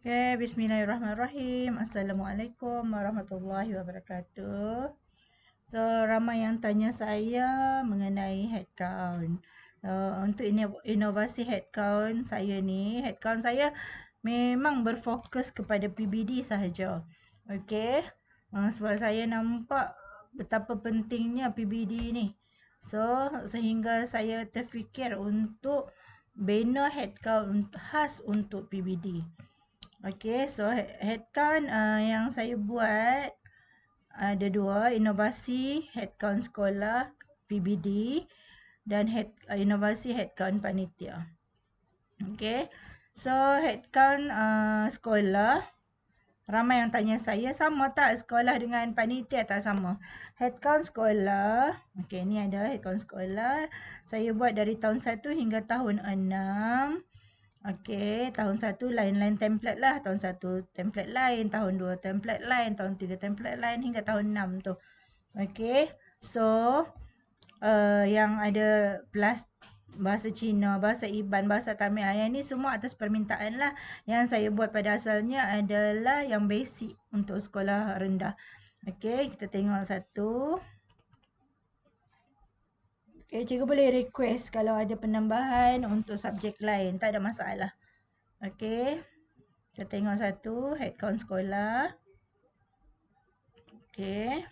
Okay, bismillahirrahmanirrahim. Assalamualaikum warahmatullahi wabarakatuh. So, ramai yang tanya saya mengenai headcount. Untuk inovasi headcount saya ni, headcount saya memang berfokus kepada PBD sahaja. Okay, sebab saya nampak betapa pentingnya PBD ni. So, sehingga saya terfikir untuk bina headcount khas untuk PBD. Okay, so headcount yang saya buat ada dua, inovasi headcount sekolah PBD dan inovasi headcount panitia. Okay, so headcount sekolah, ramai yang tanya saya sama tak sekolah dengan panitia? Tak sama. Headcount sekolah, okay ni ada headcount sekolah. Saya buat dari tahun 1 hingga tahun 6. Okey, tahun 1 lain-lain template lah. Tahun 1 template lain, tahun 2 template lain, tahun 3 template lain hingga tahun 6 tu. Okey, so yang ada plus bahasa Cina, bahasa Iban, bahasa Tamil, yang ni semua atas permintaan lah. Yang saya buat pada asalnya adalah yang basic untuk sekolah rendah. Okey, kita tengok satu. Okay, cikgu boleh request kalau ada penambahan untuk subjek lain. Tak ada masalah. Okey. Kita tengok satu, headcount sekolah. Okey.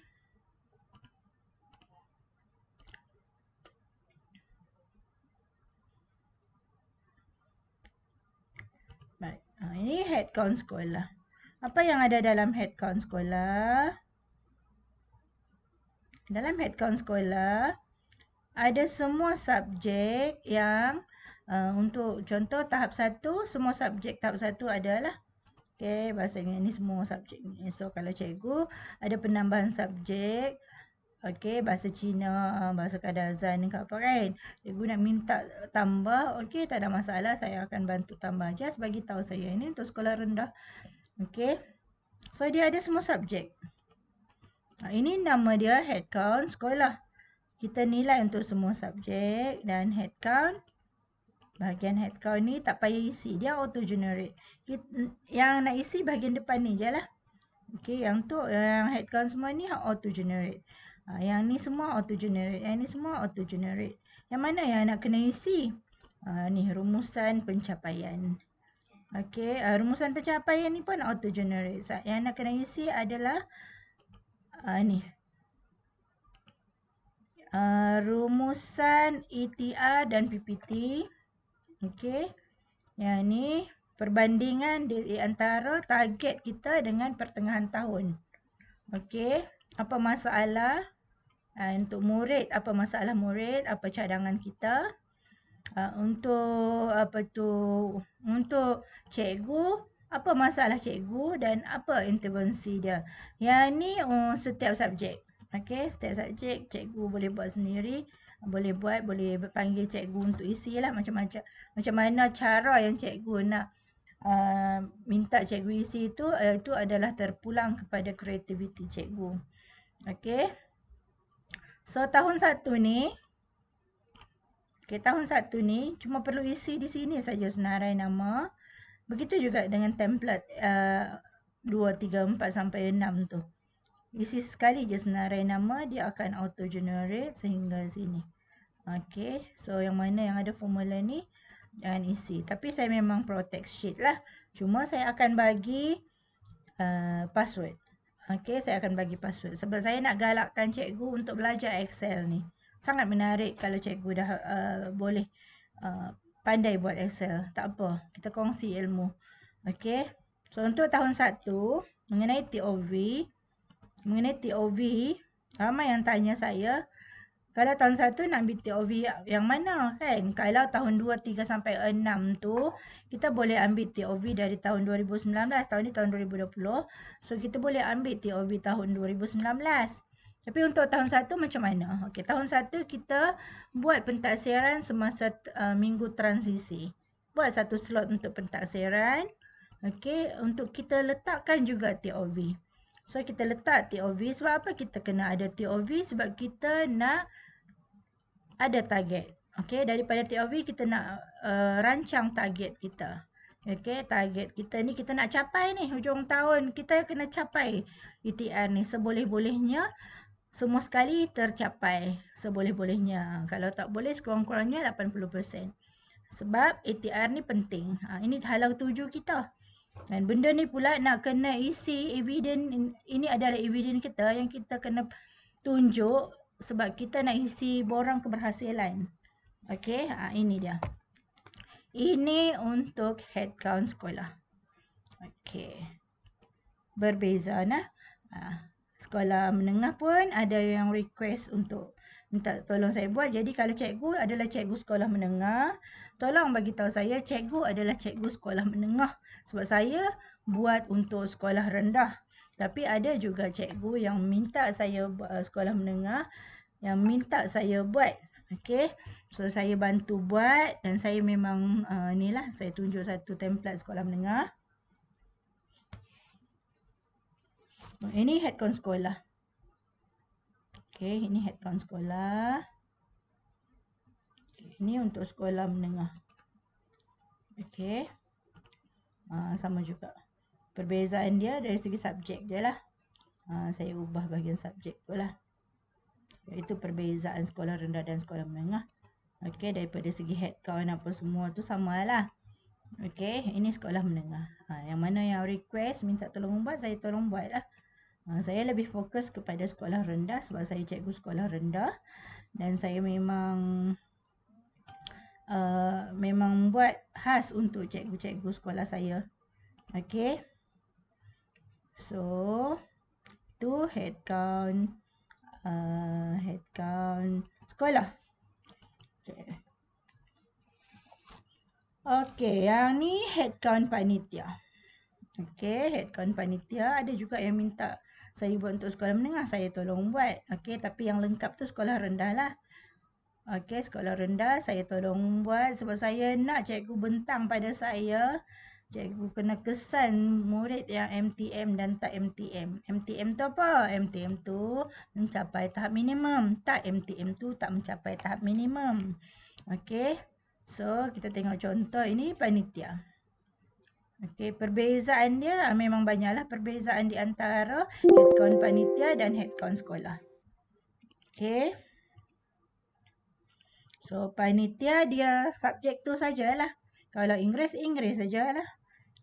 Baik. Ini headcount sekolah. Apa yang ada dalam headcount sekolah? Dalam headcount sekolah, ada semua subjek yang untuk contoh tahap 1, semua subjek tahap 1 adalah okey, bahasa Inggeris ni semua subjek ni. So kalau cikgu ada penambahan subjek, okey, bahasa Cina, bahasa Kadazan ke apa kan, cikgu nak minta tambah, okey, tak ada masalah, saya akan bantu tambah. Just bagi tahu saya, ini untuk sekolah rendah. Okey. So dia ada semua subjek. Ini nama dia headcount sekolah. Kita nilai untuk semua subjek dan headcount. Bahagian headcount ni tak payah isi, dia auto generate. Yang nak isi bahagian depan ni je lah. Okey, yang tu yang headcount semua ni auto generate. Yang ni semua auto generate, yang ni semua auto generate. Yang mana yang nak kena isi? Ni rumusan pencapaian. Okey, rumusan pencapaian ni pun auto generate. Yang nak kena isi adalah ni. Rumusan ETR dan PPT. Okey. Yang ni perbandingan di antara target kita dengan pertengahan tahun. Okey. Apa masalah untuk murid, apa masalah murid, apa cadangan kita. Untuk apa tu, untuk cikgu, apa masalah cikgu dan apa intervensi dia. Yang ni setiap subjek. Okey, setiap subjek cikgu boleh buat sendiri, boleh panggil cikgu untuk isi lah macam-macam. Macam mana cara yang cikgu nak minta cikgu isi itu adalah terpulang kepada kreativiti cikgu. Okey. So tahun 1 ni, tahun 1 ni cuma perlu isi di sini saja senarai nama. Begitu juga dengan template 2, 3, 4 sampai 6 tu. Isi sekali je senarai nama, dia akan auto generate sehingga sini. Okey, so yang mana yang ada formula ni jangan isi. Tapi saya memang protect sheet lah. Cuma saya akan bagi password. Okey, saya akan bagi password. Sebab saya nak galakkan cikgu untuk belajar Excel ni. Sangat menarik kalau cikgu dah boleh pandai buat Excel. Tak apa, kita kongsi ilmu. Okey, so untuk tahun 1, mengenai TOV, ramai yang tanya saya, kalau tahun 1 nak ambil TOV yang mana kan? Kalau tahun 2, 3 sampai 6 tu, kita boleh ambil TOV dari tahun 2019, tahun ni tahun 2020. So kita boleh ambil TOV tahun 2019. Tapi untuk tahun 1 macam mana? Okey, tahun 1 kita buat pentaksiran semasa minggu transisi. Buat satu slot untuk pentaksiran. Okey, untuk kita letakkan juga TOV. So kita letak TOV, sebab apa kita kena ada TOV? Sebab kita nak ada target. Okey, daripada TOV kita nak rancang target kita. Okey, target kita ni kita nak capai ni hujung tahun kita kena capai ETR ni seboleh-bolehnya semua sekali tercapai seboleh-bolehnya. Kalau tak boleh sekurang-kurangnya 80%. Sebab ATR ni penting. Ini halau tuju kita. Dan benda ni pula nak kena isi evidence. Ini adalah evidence kita yang kita kena tunjuk sebab kita nak isi borang keberhasilan. Okey, ini dia. Ini untuk head count sekolah. Okey. Berbeza nah. Sekolah menengah pun ada yang request untuk minta tolong saya buat. Jadi kalau cikgu adalah cikgu sekolah menengah, tolong bagi tahu saya cikgu adalah cikgu sekolah menengah. Sebab saya buat untuk sekolah rendah. Tapi ada juga cikgu yang minta saya sekolah menengah, yang minta saya buat. Okey. So saya bantu buat dan saya memang inilah saya tunjuk satu template sekolah menengah. Ini head count sekolah. Okey, ini head count sekolah. Okay, ini untuk sekolah menengah. Okey. Sama juga. Perbezaan dia dari segi subjek je lah. Saya ubah bahagian subjek tu lah. Itu perbezaan sekolah rendah dan sekolah menengah. Okey, daripada segi head count apa semua tu samalah. Okey, ini sekolah menengah. Yang mana yang request minta tolong buat, saya tolong buat lah. Saya lebih fokus kepada sekolah rendah sebab saya cikgu sekolah rendah. Dan saya memang buat khas untuk cikgu-cikgu sekolah saya. Okey. So, tu head count sekolah. Okey, yang ni head count panitia. Okey, head count panitia ada juga yang minta saya buat untuk sekolah menengah, saya tolong buat. Okey, tapi yang lengkap tu sekolah rendah lah. Okey, sekolah rendah saya tolong buat sebab saya nak cikgu bentang pada saya. Cikgu kena kesan murid yang MTM dan tak MTM. MTM tu apa? MTM tu mencapai tahap minimum. Tak MTM tu tak mencapai tahap minimum. Okey. So, kita tengok contoh ini panitia. Okey, perbezaan dia memang banyaklah perbezaan di antara head count panitia dan head count sekolah. Okey. So, panitia dia subjek tu sajalah. Kalau Inggeris, Inggeris sajalah.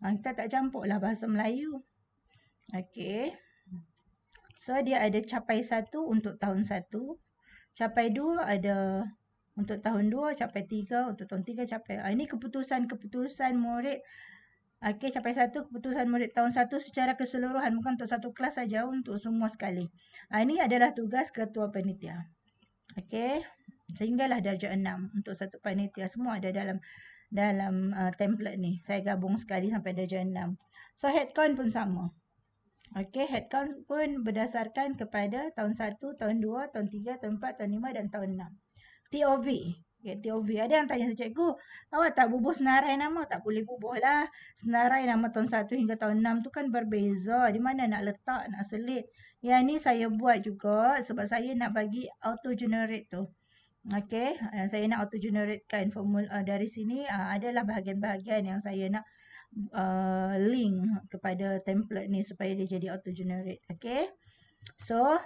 Kita tak campurlah bahasa Melayu. Okey. So, dia ada capai 1 untuk tahun 1. Capai 2 ada untuk tahun 2. Capai 3 untuk tahun 3. Capai ini keputusan murid. Okey, capai 1 keputusan murid tahun 1 secara keseluruhan. Bukan untuk satu kelas saja, untuk semua sekali. Ini adalah tugas ketua panitia. Okey. Sehinggalah darjah 6 untuk satu panitia. Semua ada dalam template ni. Saya gabung sekali sampai darjah 6. So, head count pun sama. Okey, head count pun berdasarkan kepada tahun 1, tahun 2, tahun 3, tahun 4, tahun 5 dan tahun 6. TOV. Okay, TOV. Ada yang tanya cikgu, awak tak bubuh senarai nama? Tak boleh bubuh lah. Senarai nama tahun 1 hingga tahun 6 tu kan berbeza. Di mana nak letak, nak selit. Yang ni saya buat juga sebab saya nak bagi auto generate tu. Okey, saya nak auto generatekan formula dari sini. Adalah bahagian-bahagian yang saya nak link kepada template ni supaya dia jadi auto generate. Okey. So,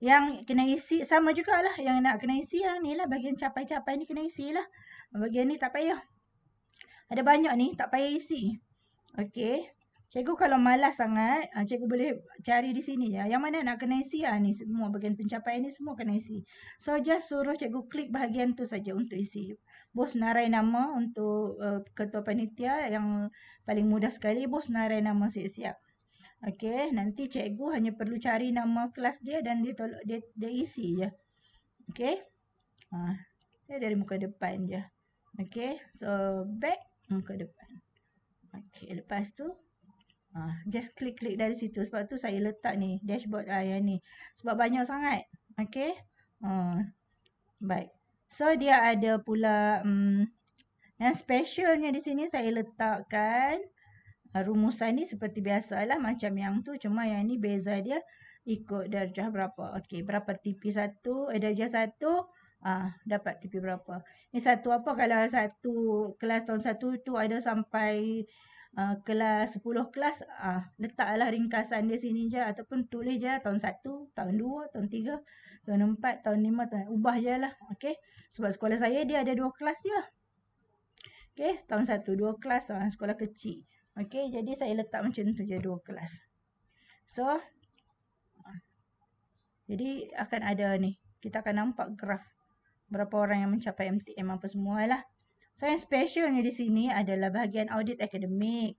yang kena isi sama jugalah. Yang nak kena isi yang ni lah. Bahagian capai-capai ni kena isi lah. Bahagian ni tak payah. Ada banyak ni tak payah isi. Okey. Cikgu kalau malas sangat, cikgu boleh cari di sini je. Yang mana nak kena isi ni semua bahagian pencapaian ni semua kena isi. So just suruh cikgu klik bahagian tu saja untuk isi. Bos narai nama untuk ketua panitia yang paling mudah sekali, bos narai nama siap-siap. Okey, nanti cikgu hanya perlu cari nama kelas dia dan dia isi je. Okey. Dia dari muka depan je. Okey, so back muka depan. Okey, lepas tu just klik dari situ. Sebab tu saya letak ni dashboard yang ni. Sebab banyak sangat. Okey. Baik. So dia ada pula yang specialnya di sini saya letakkan rumusan ni seperti biasalah macam yang tu. Cuma yang ni beza dia ikut darjah berapa. Okey, berapa TP1, darjah 1 Dapat TP berapa. Ni satu apa kalau satu kelas tahun 1 tu ada sampai kelas 10 kelas, letaklah ringkasan dia sini je ataupun tulis je tahun 1, tahun 2, tahun 3, tahun 4, tahun 5, ubah je lah. Okey. Sebab sekolah saya dia ada 2 kelas je. Okey, tahun 1, 2 kelas, sekolah kecil. Okey, jadi saya letak macam tu je 2 kelas. So, jadi akan ada ni. Kita akan nampak graf berapa orang yang mencapai MTM apa semua lah. So, yang specialnya di sini adalah bahagian audit akademik.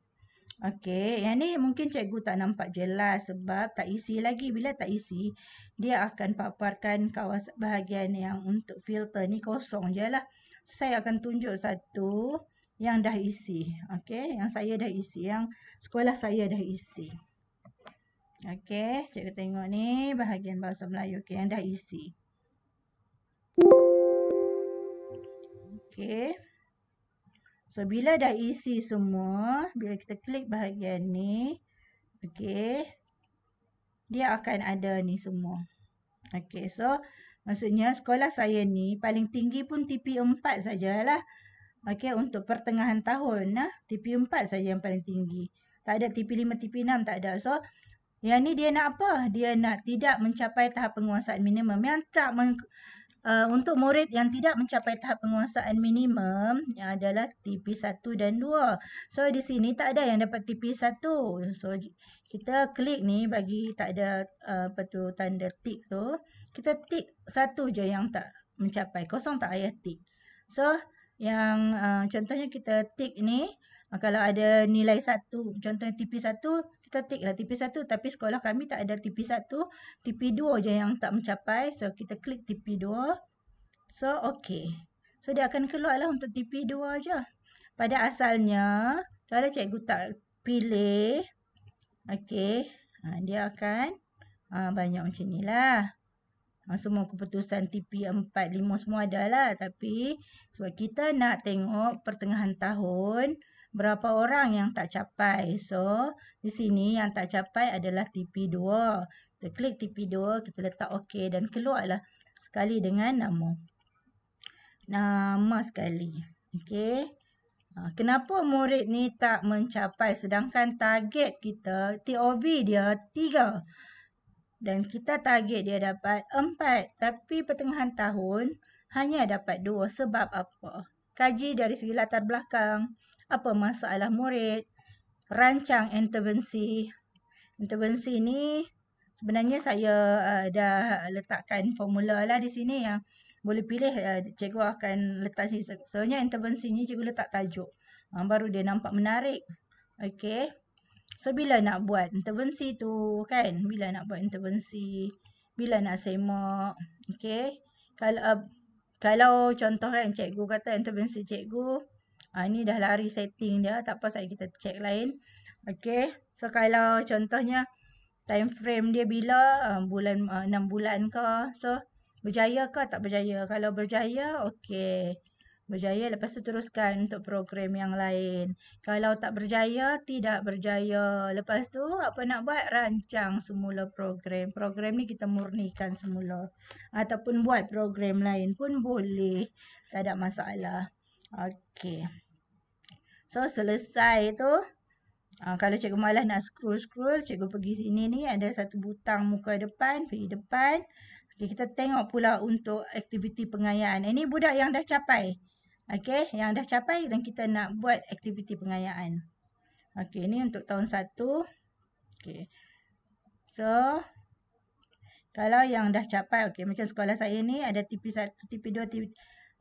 Okey, yang ni mungkin cikgu tak nampak jelas sebab tak isi lagi. Bila tak isi, dia akan paparkan kawasan bahagian yang untuk filter ni kosong je lah. Saya akan tunjuk satu yang dah isi. Okey, yang saya dah isi, yang sekolah saya dah isi. Okey, cikgu tengok ni bahagian bahasa Melayu yang dah isi. Okey. So, bila dah isi semua, bila kita klik bahagian ni, okey, dia akan ada ni semua. Okey, so maksudnya sekolah saya ni paling tinggi pun TP 4 sajalah. Okey, untuk pertengahan tahun TP 4 saja yang paling tinggi. Tak ada TP 5, TP 6 tak ada. So, yang ni dia nak apa? Dia nak tidak mencapai tahap penguasaan minimum. Yang tak untuk murid yang tidak mencapai tahap penguasaan minimum adalah TP 1 dan 2. So, di sini tak ada yang dapat TP 1. So, kita klik ni bagi tak ada tanda tik tu. Kita tik satu je yang tak mencapai. Kosong tak payah tik. So, yang contohnya kita tik ni. Kalau ada nilai 1, contohnya TP 1, kita tiklah TP 1. Tapi sekolah kami tak ada TP 1. TP 2 je yang tak mencapai. So, kita klik TP 2. So, okey. So, dia akan keluarlah untuk TP 2 je. Pada asalnya, kalau cikgu tak pilih, okey, dia akan banyak macam ni lah. Semua keputusan TP 4, 5 semua ada lah. Tapi, sebab kita nak tengok pertengahan tahun, berapa orang yang tak capai. So, di sini yang tak capai adalah TP 2. Kita klik TP 2, kita letak okey dan keluarlah sekali dengan nama sekali. Okey. Kenapa murid ni tak mencapai sedangkan target kita TOV dia 3 dan kita target dia dapat 4 tapi pertengahan tahun hanya dapat 2. Sebab apa? Kaji dari segi latar belakang, apa masalah murid, rancang intervensi. Intervensi ni sebenarnya saya dah letakkan formula lah di sini yang boleh pilih. Cikgu akan letak sini. Soalnya intervensi ni cikgu letak tajuk. Baru dia nampak menarik. Okey. So, bila nak buat intervensi tu kan? Bila nak buat intervensi? Bila nak semak? Okey. Kalau contoh kan cikgu kata intervensi cikgu. Ni dah lari setting dia. Tak apa, kita check lain. Okey. So, kalau contohnya time frame dia bila? 6 bulan ke? So, berjaya ke tak berjaya? Kalau berjaya, okey. Berjaya, lepas tu teruskan untuk program yang lain. Kalau tak berjaya, tidak berjaya. Lepas tu, apa nak buat? Rancang semula program. Program ni kita murnikan semula. Ataupun buat program lain pun boleh. Tak ada masalah. Okey. So, selesai tu. Kalau cikgu malas nak scroll, cikgu pergi sini ni. Ada satu butang muka depan. Pergi depan. Okay, kita tengok pula untuk aktiviti pengayaan. Ini budak yang dah capai. Okey, yang dah capai dan kita nak buat aktiviti pengayaan. Okey, ini untuk tahun 1. Okey. So, kalau yang dah capai, okey, macam sekolah saya ni ada TP 1, TP 2, TP.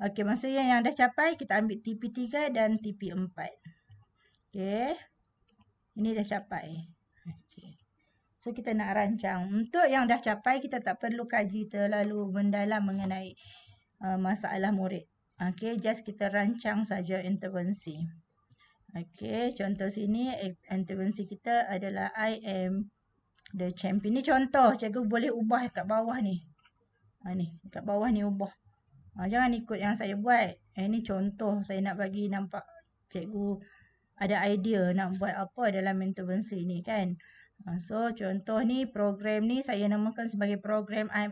Okey, maksudnya yang dah capai kita ambil TP 3 dan TP 4. Okey. Ini dah capai. Okay. So, kita nak rancang. Untuk yang dah capai, kita tak perlu kaji terlalu mendalam mengenai masalah murid. Okay, just kita rancang saja intervensi. Okay, contoh sini intervensi kita adalah I am the champion. Ini contoh, cikgu boleh ubah kat bawah ni. Ni, kat bawah ni ubah. Jangan ikut yang saya buat. Ini contoh, saya nak bagi nampak cikgu ada idea nak buat apa dalam intervensi ni kan. So, contoh ni program ni saya namakan sebagai program I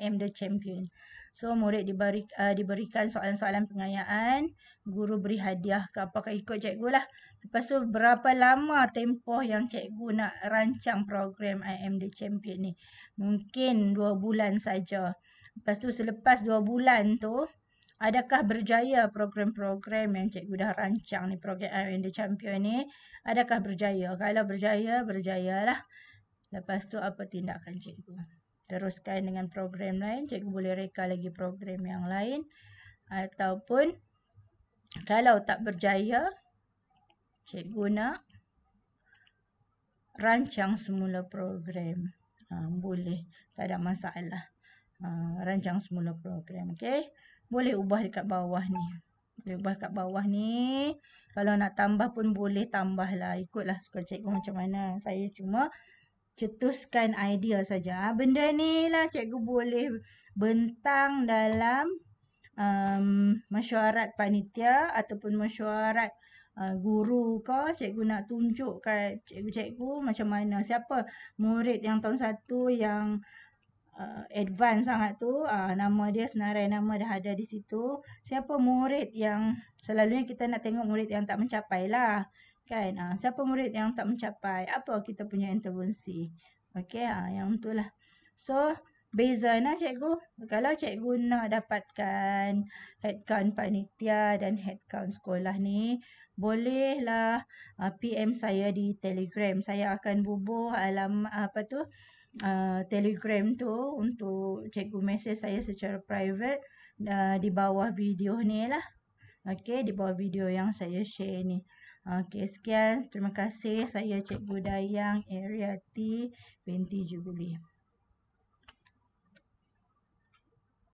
am the champion. So murid diberikan soalan-soalan pengayaan, guru beri hadiah ke apakah ikut cikgu lah. Lepas tu berapa lama tempoh yang cikgu nak rancang program I Am The Champion ni? Mungkin 2 bulan saja. Lepas tu selepas 2 bulan tu, adakah berjaya program-program yang cikgu dah rancang ni, program I Am The Champion ni? Adakah berjaya? Kalau berjaya, berjayalah. Lepas tu apa tindakan cikgu? Teruskan dengan program lain, cikgu boleh reka lagi program yang lain. Ataupun kalau tak berjaya, cikgu nak rancang semula program. Boleh, tak ada masalah. Rancang semula program, okey. Boleh ubah dekat bawah ni. Boleh ubah kat bawah ni. Kalau nak tambah pun boleh tambah lah. Ikutlah suka cikgu macam mana. Saya cuma cetuskan idea saja. Benda ni lah cikgu boleh bentang dalam mesyuarat panitia ataupun mesyuarat guru ke. Cikgu nak tunjuk kat cikgu-cikgu macam mana. Siapa murid yang tahun 1 yang advance sangat tu, nama dia, senarai nama dah ada di situ. Siapa murid yang, selalunya kita nak tengok murid yang tak mencapai lah. Kan? Siapa murid yang tak mencapai, apa kita punya intervensi. Okey, yang tu lah. So, beza lah cikgu. Kalau cikgu nak dapatkan headcount panitia dan headcount sekolah ni, bolehlah PM saya di Telegram. Saya akan bubuh Telegram tu untuk cikgu mesej saya secara private di bawah video ni lah. Okey, di bawah video yang saya share ni. Okey, sekian. Terima kasih. Saya Cikgu Dayang Ariati binti Jubilee.